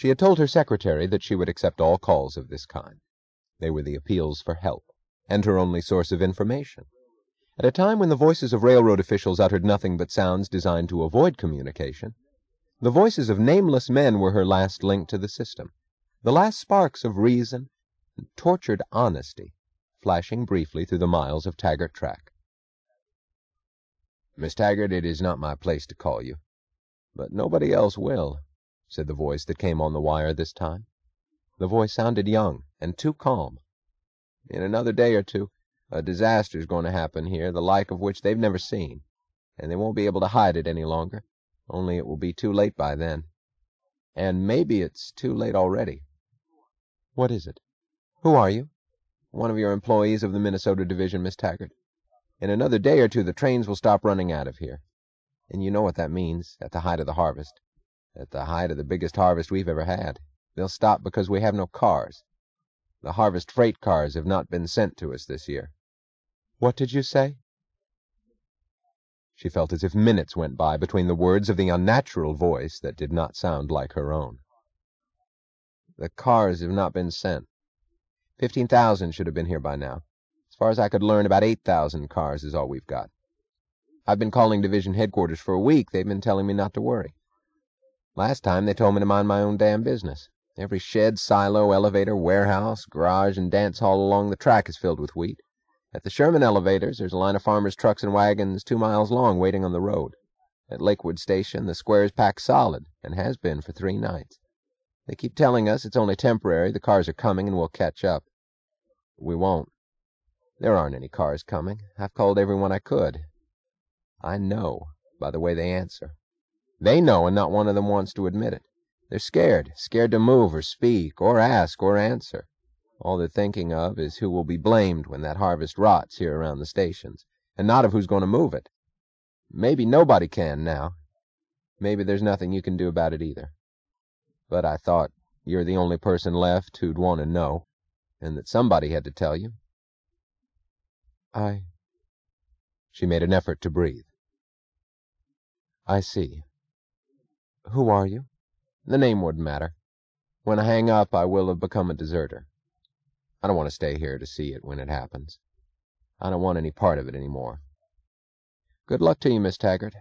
She had told her secretary that she would accept all calls of this kind. They were the appeals for help, and her only source of information. At a time when the voices of railroad officials uttered nothing but sounds designed to avoid communication, the voices of nameless men were her last link to the system, the last sparks of reason and tortured honesty flashing briefly through the miles of Taggart track. "Miss Taggart, it is not my place to call you, but nobody else will," said the voice that came on the wire this time. The voice sounded young and too calm. "In another day or two, a disaster's going to happen here, the like of which they've never seen, and they won't be able to hide it any longer, only it will be too late by then. And maybe it's too late already." "What is it? Who are you?" "One of your employees of the Minnesota Division, Miss Taggart. In another day or two, the trains will stop running out of here. And you know what that means, at the height of the harvest. At the height of the biggest harvest we've ever had. They'll stop because we have no cars. The harvest freight cars have not been sent to us this year." "What did you say?" She felt as if minutes went by between the words of the unnatural voice that did not sound like her own. "The cars have not been sent. 15,000 should have been here by now. As far as I could learn, about 8,000 cars is all we've got. I've been calling division headquarters for a week. They've been telling me not to worry. Last time they told me to mind my own damn business. Every shed, silo, elevator, warehouse, garage, and dance hall along the track is filled with wheat. At the Sherman elevators, there's a line of farmers' trucks and wagons 2 miles long waiting on the road. At Lakewood Station, the square is packed solid, and has been for 3 nights. They keep telling us it's only temporary, the cars are coming, and we'll catch up. We won't. There aren't any cars coming. I've called everyone I could. I know by the way they answer. They know, and not one of them wants to admit it. They're scared to move or speak or ask or answer. All they're thinking of is who will be blamed when that harvest rots here around the stations, and not of who's going to move it. Maybe nobody can now. Maybe there's nothing you can do about it either. But I thought you're the only person left who'd want to know, and that somebody had to tell you." She made an effort to breathe. "I see. Who are you?" "The name wouldn't matter. When I hang up, I will have become a deserter. I don't want to stay here to see it when it happens. I don't want any part of it any more. Good luck to you, Miss Taggart."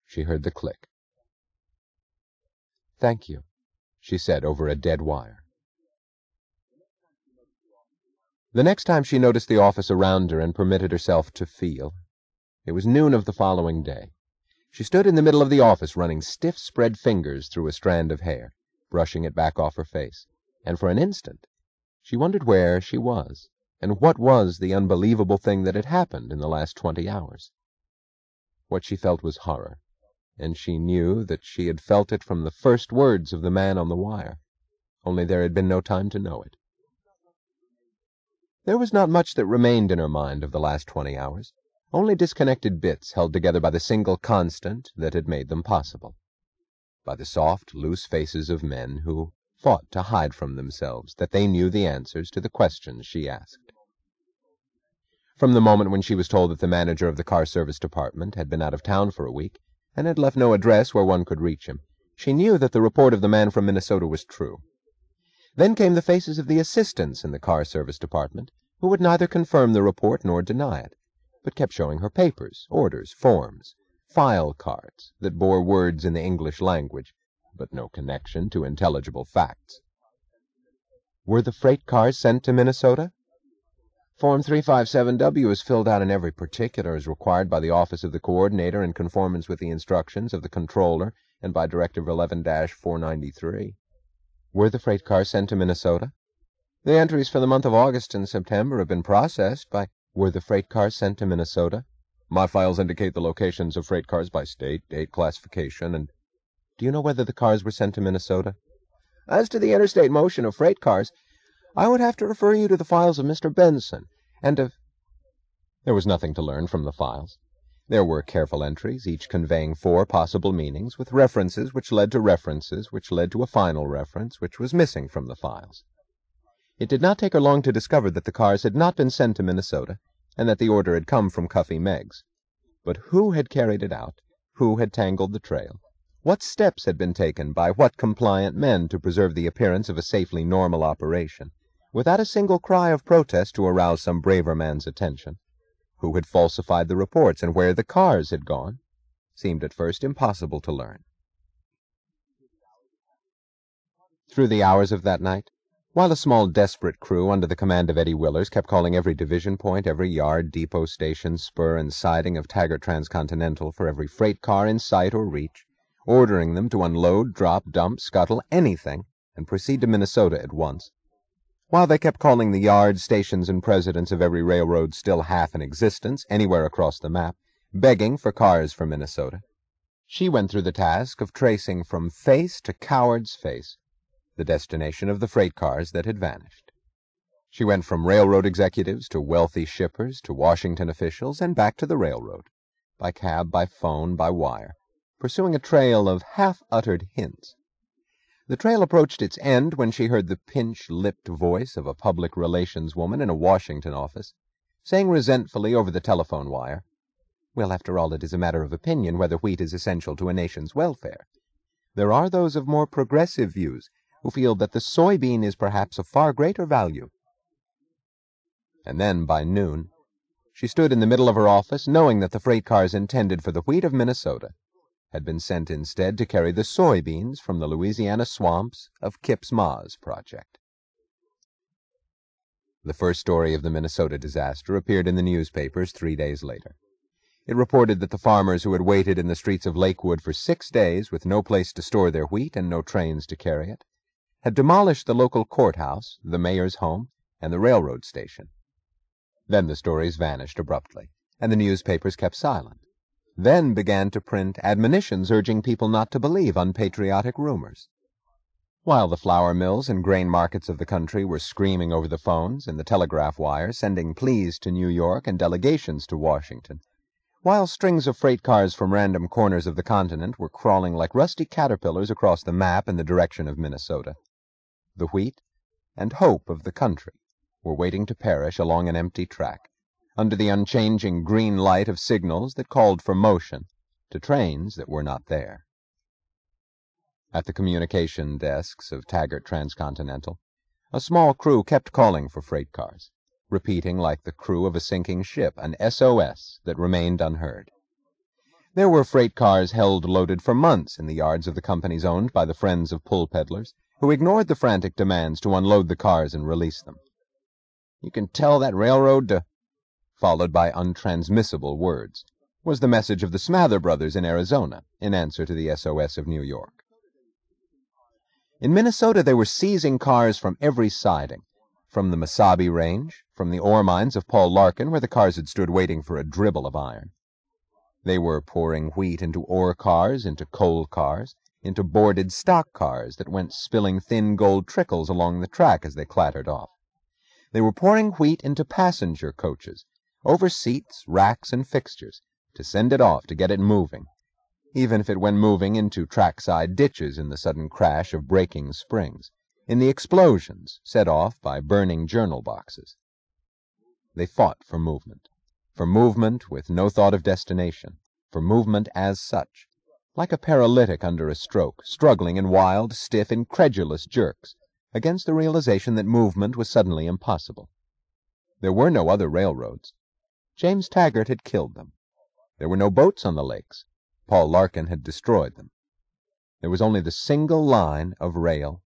She heard the click. "Thank you," she said over a dead wire. The next time she noticed the office around her and permitted herself to feel, it was noon of the following day. She stood in the middle of the office running stiff spread fingers through a strand of hair, brushing it back off her face, and for an instant she wondered where she was, and what was the unbelievable thing that had happened in the last 20 hours. What she felt was horror, and she knew that she had felt it from the first words of the man on the wire, only there had been no time to know it. There was not much that remained in her mind of the last 20 hours, only disconnected bits held together by the single constant that had made them possible, by the soft, loose faces of men who fought to hide from themselves that they knew the answers to the questions she asked. From the moment when she was told that the manager of the car service department had been out of town for a week, and had left no address where one could reach him, she knew that the report of the man from Minnesota was true. Then came the faces of the assistants in the car service department, who would neither confirm the report nor deny it, but kept showing her papers, orders, forms, file cards that bore words in the English language, but no connection to intelligible facts. Were the freight cars sent to Minnesota? Form 357W is filled out in every particular as required by the Office of the Coordinator in conformance with the instructions of the Controller and by Directive 11-493. Were the freight cars sent to Minnesota? The entries for the month of August and September have been processed by... Were the freight cars sent to Minnesota? My files indicate the locations of freight cars by state, date classification, and... Do you know whether the cars were sent to Minnesota? As to the interstate motion of freight cars, I would have to refer you to the files of Mr. Benson, and of... There was nothing to learn from the files. There were careful entries, each conveying 4 possible meanings, with references which led to references, which led to a final reference, which was missing from the files. It did not take her long to discover that the cars had not been sent to Minnesota, and that the order had come from Cuffy Meggs. But who had carried it out? Who had tangled the trail? What steps had been taken by what compliant men to preserve the appearance of a safely normal operation, without a single cry of protest to arouse some braver man's attention? Who had falsified the reports, and where the cars had gone, seemed at first impossible to learn. Through the hours of that night, while a small desperate crew under the command of Eddie Willers kept calling every division point, every yard, depot station, spur, and siding of Taggart Transcontinental for every freight car in sight or reach, ordering them to unload, drop, dump, scuttle, anything, and proceed to Minnesota at once, while they kept calling the yards, stations, and presidents of every railroad still half in existence, anywhere across the map, begging for cars for Minnesota, she went through the task of tracing from face to coward's face the destination of the freight cars that had vanished. She went from railroad executives to wealthy shippers to Washington officials and back to the railroad, by cab, by phone, by wire, pursuing a trail of half-uttered hints. The trail approached its end when she heard the pinch-lipped voice of a public relations woman in a Washington office, saying resentfully over the telephone wire, "Well, after all, it is a matter of opinion whether wheat is essential to a nation's welfare. There are those of more progressive views who feel that the soybean is perhaps of far greater value." And then, by noon, she stood in the middle of her office, knowing that the freight cars intended for the wheat of Minnesota had been sent instead to carry the soybeans from the Louisiana swamps of Kip's Ma's project. The first story of the Minnesota disaster appeared in the newspapers 3 days later. It reported that the farmers who had waited in the streets of Lakewood for 6 days with no place to store their wheat and no trains to carry it, had demolished the local courthouse, the mayor's home, and the railroad station. Then the stories vanished abruptly, and the newspapers kept silent. Then began to print admonitions urging people not to believe unpatriotic rumors. While the flour mills and grain markets of the country were screaming over the phones and the telegraph wires, sending pleas to New York and delegations to Washington, while strings of freight cars from random corners of the continent were crawling like rusty caterpillars across the map in the direction of Minnesota, the wheat and hope of the country were waiting to perish along an empty track, under the unchanging green light of signals that called for motion to trains that were not there. At the communication desks of Taggart Transcontinental, a small crew kept calling for freight cars, repeating like the crew of a sinking ship an SOS that remained unheard. There were freight cars held loaded for months in the yards of the companies owned by the Friends of Pull Peddlers, who ignored the frantic demands to unload the cars and release them. "You can tell that railroad to..." followed by untransmissible words, was the message of the Smather brothers in Arizona, in answer to the SOS of New York. In Minnesota they were seizing cars from every siding, from the Mesabi Range, from the ore mines of Paul Larkin, where the cars had stood waiting for a dribble of iron. They were pouring wheat into ore cars, into coal cars, into boarded stock cars that went spilling thin gold trickles along the track as they clattered off. They were pouring wheat into passenger coaches, over seats, racks, and fixtures, to send it off, to get it moving, even if it went moving into trackside ditches in the sudden crash of breaking springs, in the explosions set off by burning journal boxes. They fought for movement with no thought of destination, for movement as such, like a paralytic under a stroke, struggling in wild, stiff, incredulous jerks, against the realization that movement was suddenly impossible. There were no other railroads. James Taggart had killed them. There were no boats on the lakes. Paul Larkin had destroyed them. There was only the single line of rail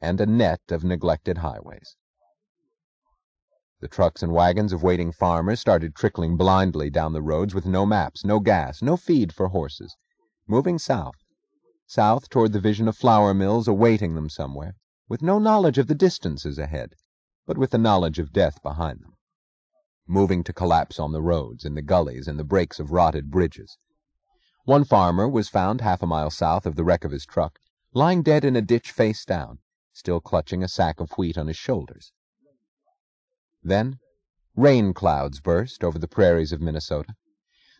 and a net of neglected highways. The trucks and wagons of waiting farmers started trickling blindly down the roads with no maps, no gas, no feed for horses, moving south toward the vision of flour mills awaiting them somewhere, with no knowledge of the distances ahead, but with the knowledge of death behind them. Moving to collapse on the roads, in the gullies, and the breaks of rotted bridges. One farmer was found 1/2 mile south of the wreck of his truck, lying dead in a ditch face down, still clutching a sack of wheat on his shoulders. Then rain clouds burst over the prairies of Minnesota.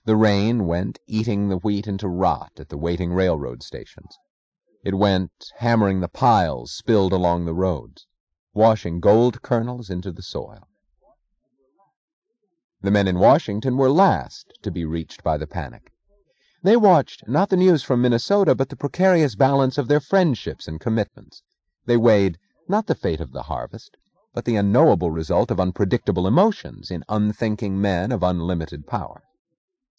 The rain went eating the wheat into rot at the waiting railroad stations. It went hammering the piles spilled along the roads, washing gold kernels into the soil. The men in Washington were last to be reached by the panic. They watched not the news from Minnesota, but the precarious balance of their friendships and commitments. They weighed not the fate of the harvest, but the unknowable result of unpredictable emotions in unthinking men of unlimited power.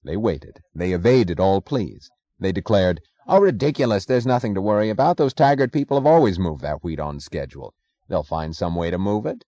They waited. They evaded all pleas. They declared, "Oh, ridiculous, there's nothing to worry about. Those Taggart people have always moved that wheat on schedule. They'll find some way to move it.